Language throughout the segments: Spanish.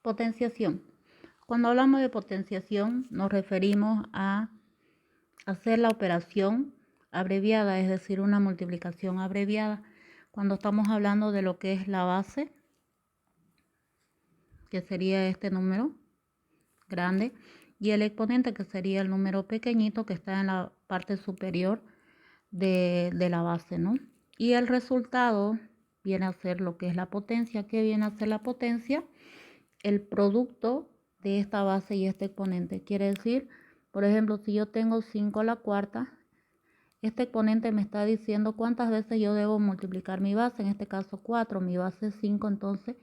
Potenciación. Cuando hablamos de potenciación nos referimos a hacer la operación abreviada, es decir, una multiplicación abreviada. Cuando estamos hablando de lo que es la base, que sería este número grande, y el exponente, que sería el número pequeñito que está en la parte superior de la base, ¿no? Y el resultado viene a ser lo que es la potencia. ¿Qué viene a ser la potencia? El producto de esta base y este exponente. Quiere decir, por ejemplo, si yo tengo 5 a la cuarta, este exponente me está diciendo cuántas veces yo debo multiplicar mi base. En este caso 4, mi base es 5, entonces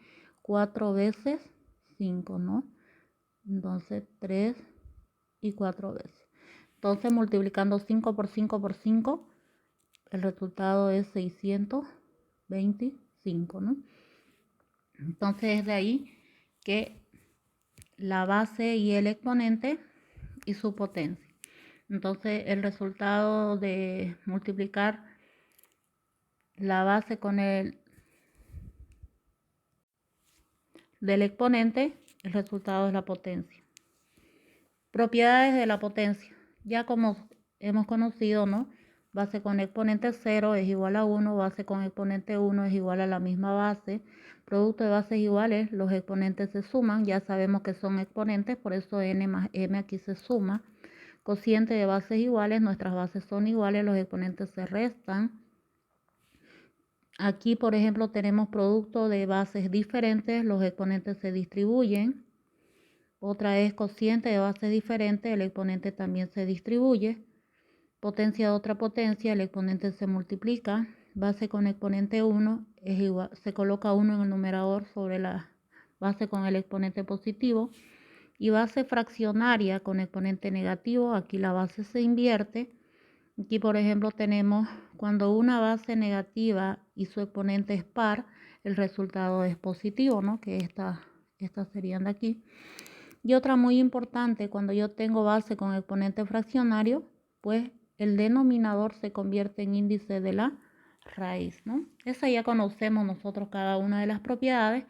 4 veces 5, ¿no? Entonces 3 y 4 veces. Entonces multiplicando 5 por 5 por 5, el resultado es 625, ¿no? Entonces es de ahí que la base y el exponente y su potencia. Entonces el resultado de multiplicar la base con el del exponente, el resultado es la potencia. Propiedades de la potencia. Ya como hemos conocido, ¿no? Base con exponente 0 es igual a 1, base con exponente 1 es igual a la misma base. Producto de bases iguales, los exponentes se suman, ya sabemos que son exponentes, por eso n más m aquí se suma. Cociente de bases iguales, nuestras bases son iguales, los exponentes se restan. Aquí, por ejemplo, tenemos producto de bases diferentes, los exponentes se distribuyen. Otra es cociente de bases diferentes, el exponente también se distribuye. Potencia de otra potencia, el exponente se multiplica. Base con exponente 1 es igual, se coloca 1 en el numerador sobre la base con el exponente positivo. Y base fraccionaria con exponente negativo, aquí la base se invierte. Aquí, por ejemplo, tenemos cuando una base negativa y su exponente es par, el resultado es positivo, ¿no? Que estas serían de aquí. Y otra muy importante, cuando yo tengo base con exponente fraccionario, pues el denominador se convierte en índice de la raíz, ¿no? Esa ya conocemos nosotros cada una de las propiedades,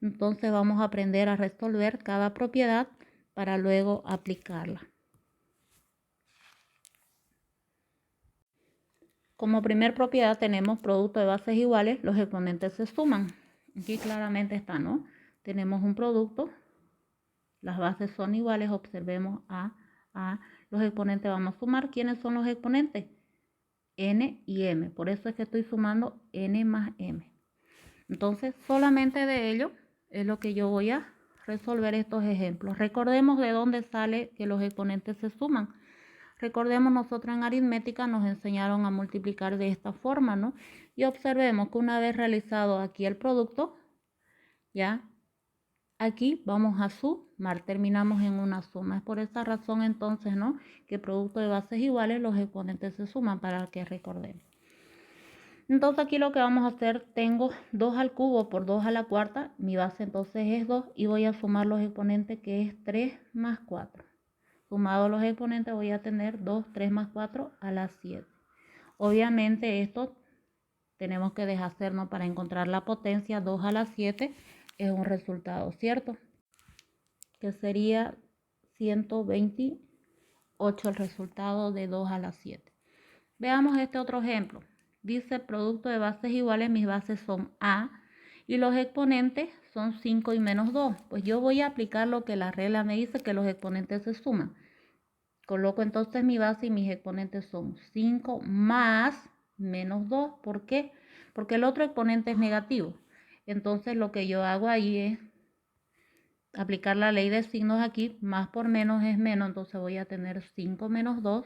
entonces vamos a aprender a resolver cada propiedad para luego aplicarla. Como primer propiedad tenemos producto de bases iguales, los exponentes se suman. Aquí claramente está, ¿no? Tenemos un producto, las bases son iguales, observemos A, los exponentes vamos a sumar. ¿Quiénes son los exponentes? N y M, por eso es que estoy sumando N más M. Entonces, solamente de ello es lo que yo voy a resolver estos ejemplos. Recordemos de dónde sale que los exponentes se suman. Recordemos, nosotros en aritmética nos enseñaron a multiplicar de esta forma, ¿no? Y observemos que una vez realizado aquí el producto, ya, aquí vamos a sumar, terminamos en una suma. Es por esta razón entonces, ¿no? Que producto de bases iguales, los exponentes se suman, para que recordemos. Entonces aquí lo que vamos a hacer, tengo 2 al cubo por 2 a la cuarta, mi base entonces es 2 y voy a sumar los exponentes, que es 3 más 4. Sumado los exponentes voy a tener 2, 3 más 4 a la 7. Obviamente esto tenemos que deshacernos para encontrar la potencia. 2 a la 7 es un resultado, ¿cierto? Que sería 128 el resultado de 2 a la 7. Veamos este otro ejemplo. Dice producto de bases iguales, mis bases son A y los exponentes son 5 y menos 2. Pues yo voy a aplicar lo que la regla me dice, que los exponentes se suman. Coloco entonces mi base y mis exponentes son 5 más menos 2. ¿Por qué? Porque el otro exponente es negativo. Entonces lo que yo hago ahí es aplicar la ley de signos aquí. Más por menos es menos, entonces voy a tener 5 menos 2.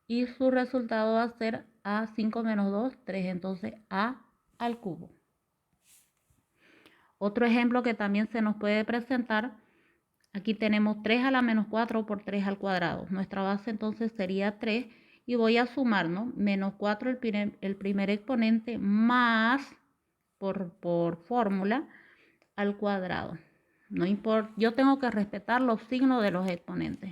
Y su resultado va a ser A 5 menos 2, 3. Entonces A al cubo. Otro ejemplo que también se nos puede presentar. Aquí tenemos 3 a la menos 4 por 3 al cuadrado. Nuestra base entonces sería 3 y voy a sumar, ¿no? Menos 4 el primer exponente más por fórmula al cuadrado. No importa, yo tengo que respetar los signos de los exponentes.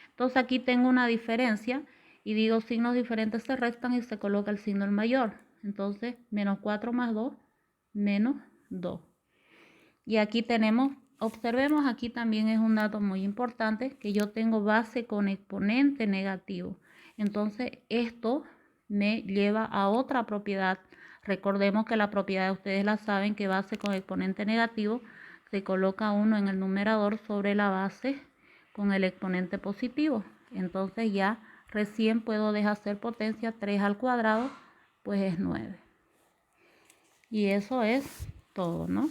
Entonces aquí tengo una diferencia y digo signos diferentes se restan y se coloca el signo el mayor. Entonces menos 4 más 2, menos 2. Y aquí tenemos observemos aquí también es un dato muy importante que yo tengo base con exponente negativo. Entonces esto me lleva a otra propiedad. Recordemos que la propiedad ustedes la saben, que base con exponente negativo se coloca 1 en el numerador sobre la base con el exponente positivo. Entonces ya recién puedo deshacer potencia. 3 al cuadrado pues es 9. Y eso es todo, ¿no?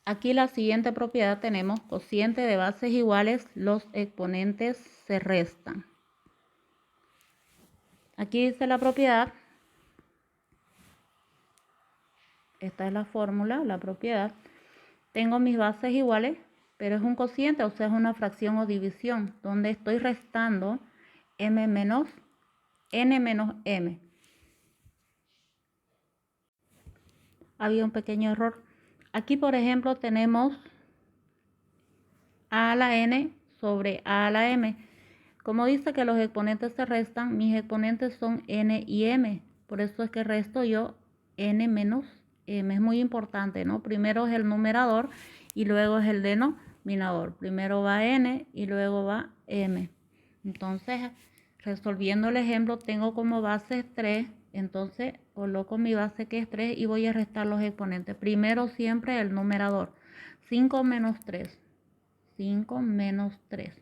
Aquí la siguiente propiedad tenemos cociente de bases iguales, los exponentes se restan. Aquí dice la propiedad, esta es la fórmula, la propiedad. Tengo mis bases iguales, pero es un cociente, o sea, es una fracción o división, donde estoy restando n menos m. Había un pequeño error. Aquí, por ejemplo, tenemos a a la n sobre a a la m. Como dice que los exponentes se restan, mis exponentes son n y m. Por eso es que resto yo n menos m. Es muy importante, ¿no? Primero es el numerador y luego es el denominador. Primero va n y luego va m. Entonces, resolviendo el ejemplo, tengo como base 3. Entonces, coloco mi base que es 3 y voy a restar los exponentes. Primero siempre el numerador. 5 menos 3. 5 menos 3.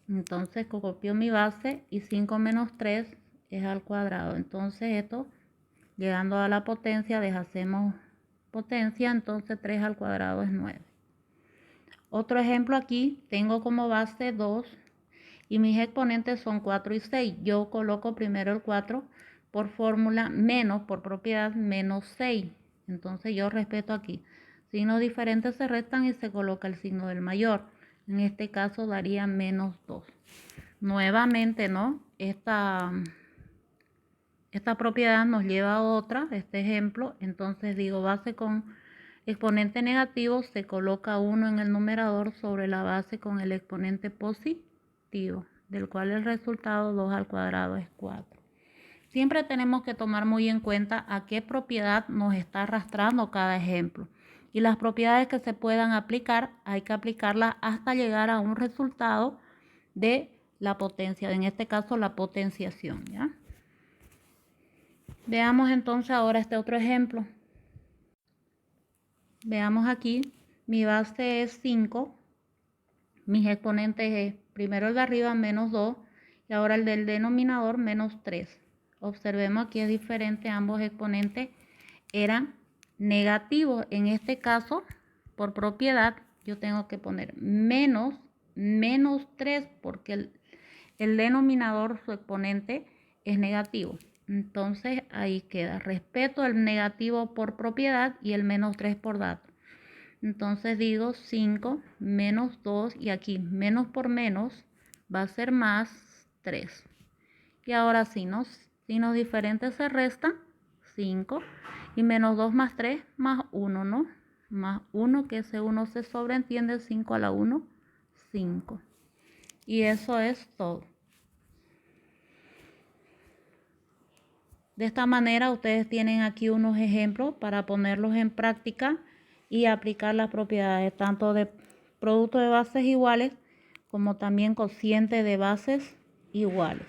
Entonces copio mi base y 5 menos 3 es al cuadrado. Entonces esto, llegando a la potencia, deshacemos potencia, entonces 3 al cuadrado es 9. Otro ejemplo aquí, tengo como base 2 y mis exponentes son 4 y 6. Yo coloco primero el 4 por fórmula menos, por propiedad, menos 6. Entonces yo respeto aquí. Signos diferentes se restan y se coloca el signo del mayor. En este caso daría menos 2. Nuevamente, ¿no? Esta propiedad nos lleva a otra, este ejemplo. Entonces digo, base con exponente negativo, se coloca 1 en el numerador sobre la base con el exponente positivo, del cual el resultado 2 al cuadrado es 4. Siempre tenemos que tomar muy en cuenta a qué propiedad nos está arrastrando cada ejemplo. Y las propiedades que se puedan aplicar, hay que aplicarlas hasta llegar a un resultado de la potencia, en este caso la potenciación, ¿ya? Veamos entonces ahora este otro ejemplo. Veamos aquí, mi base es 5, mis exponentes es primero el de arriba menos 2 y ahora el del denominador menos 3. Observemos aquí es diferente, ambos exponentes eran negativos. En este caso, por propiedad, yo tengo que poner menos 3 porque el denominador, su exponente, es negativo. Entonces ahí queda. Respeto el negativo por propiedad y el menos 3 por dato. Entonces digo 5 menos 2 y aquí menos por menos va a ser más 3. Y ahora signos diferentes se restan 5 y menos 2 más 3 más 1, ¿no? Más 1, que ese 1 se sobreentiende, 5 a la 1, 5. Y eso es todo. De esta manera ustedes tienen aquí unos ejemplos para ponerlos en práctica y aplicar las propiedades tanto de producto de bases iguales como también cociente de bases iguales.